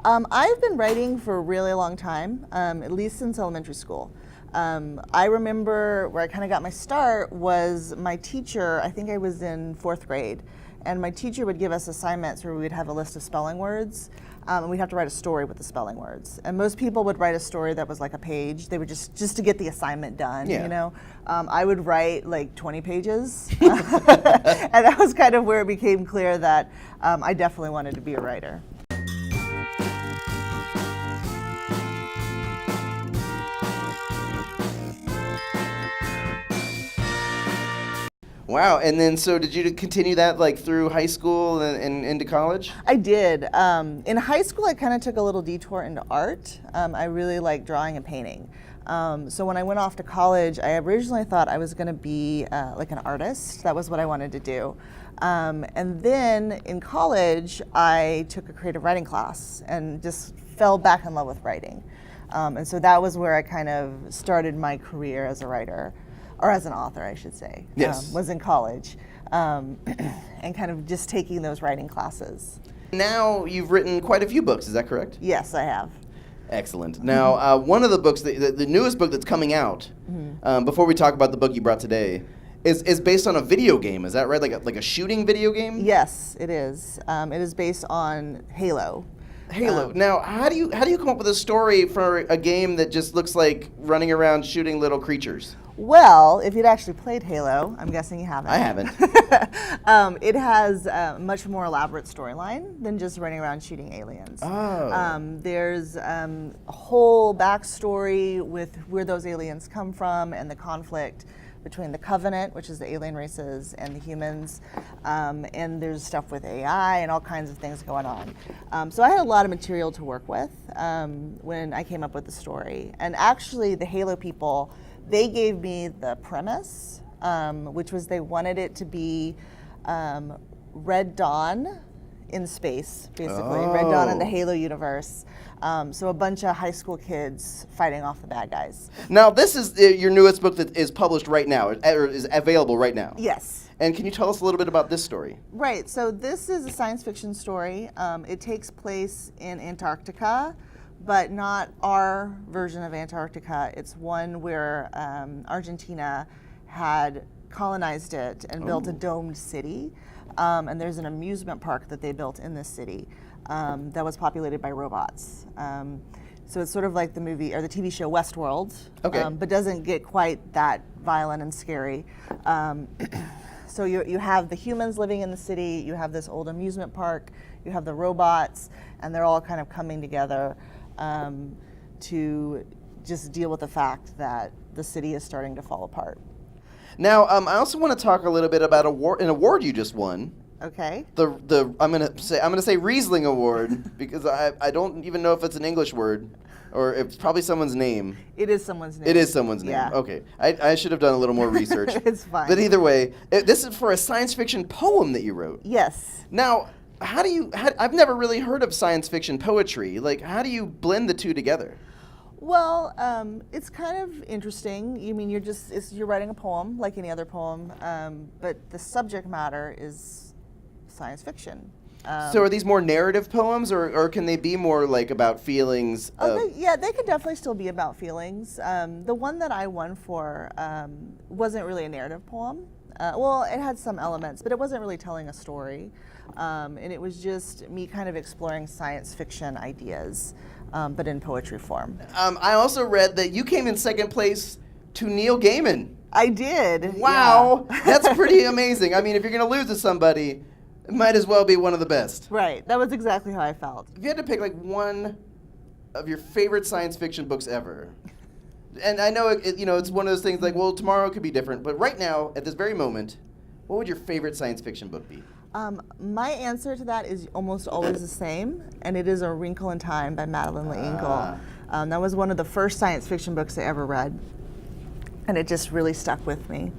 I've been writing for a really long time, at least since elementary school. I remember where I kind of got my start was my teacher. I think I was in 4th grade, and my teacher would give us assignments where we'd have a list of spelling words, and we'd have to write a story with the spelling words. And most people would write a story that was like a page. They would just to get the assignment done, Yeah. you know. I would write like 20 pages, and that was kind of where it became clear that I definitely wanted to be a writer. Wow, and then so did you continue that like through high school and into college? I did. In high school, I kind of took a little detour into art. I really liked drawing and painting. So when I went off to college, I originally thought I was going to be like an artist. That was what I wanted to do. And then in college, I took a creative writing class and just fell back in love with writing. And so that was where I kind of started my career as a writer. Or as an author, I should say. Yes. Was in college, and kind of just taking those writing classes. Now you've written quite a few books, is that correct? Yes, I have. Excellent. Now, one of the books, the newest book that's coming out, before we talk about the book you brought today, is based on a video game. Is that right? Like a shooting video game? Yes, it is. It is based on Halo. Halo. Now, how do you come up with a story for a game that just looks like running around shooting little creatures? Well, if you'd actually played Halo, I'm guessing you haven't. I haven't. It has a much more elaborate storyline than just running around shooting aliens. Oh. There's a whole backstory with where those aliens come from and the conflict between the Covenant, which is the alien races, and the humans. And there's stuff with AI and all kinds of things going on. So I had a lot of material to work with when I came up with the story. And actually, the Halo people, they gave me the premise, which was they wanted it to be Red Dawn in space, basically. Red Dawn in the Halo universe. So a bunch of high school kids fighting off the bad guys. Now, this is your newest book that is published right now, or is available right now. Yes. And can you tell us a little bit about this story? Right, so this is a science fiction story. It takes place in Antarctica, but not our version of Antarctica. It's one where Argentina had colonized it and built a domed city. And there's an amusement park that they built in this city that was populated by robots. So it's sort of like the movie or the TV show Westworld, but doesn't get quite that violent and scary. So you have the humans living in the city, you have this old amusement park, you have the robots, and they're all kind of coming together to just deal with the fact that the city is starting to fall apart. Now, I also want to talk a little bit about an award you just won. Okay. I'm gonna say Riesling Award because I don't even know if it's an English word or it's probably someone's name. It is someone's name. It is someone's name. Yeah. Okay. I should have done a little more research. It's fine. But either way, this is for a science fiction poem that you wrote. Yes. Now, I've never really heard of science fiction poetry. Like, how do you blend the two together? Well, it's kind of interesting. You mean you're writing a poem like any other poem, but the subject matter is science fiction. So are these more narrative poems, or can they be more like about feelings? They can definitely still be about feelings. The one that I won for wasn't really a narrative poem. Well, it had some elements, but it wasn't really telling a story. And it was just me kind of exploring science fiction ideas, but in poetry form. I also read that you came in second place to Neil Gaiman. I did. Wow, Yeah. That's pretty amazing. I mean, if you're going to lose to somebody, it might as well be one of the best. Right, that was exactly how I felt. If you had to pick like one of your favorite science fiction books ever, and I know it's one of those things like, well, tomorrow could be different, but right now, at this very moment, what would your favorite science fiction book be? My answer to that is almost always the same, and it is A Wrinkle in Time by Madeleine L'Engle. That was one of the first science fiction books I ever read, and it just really stuck with me.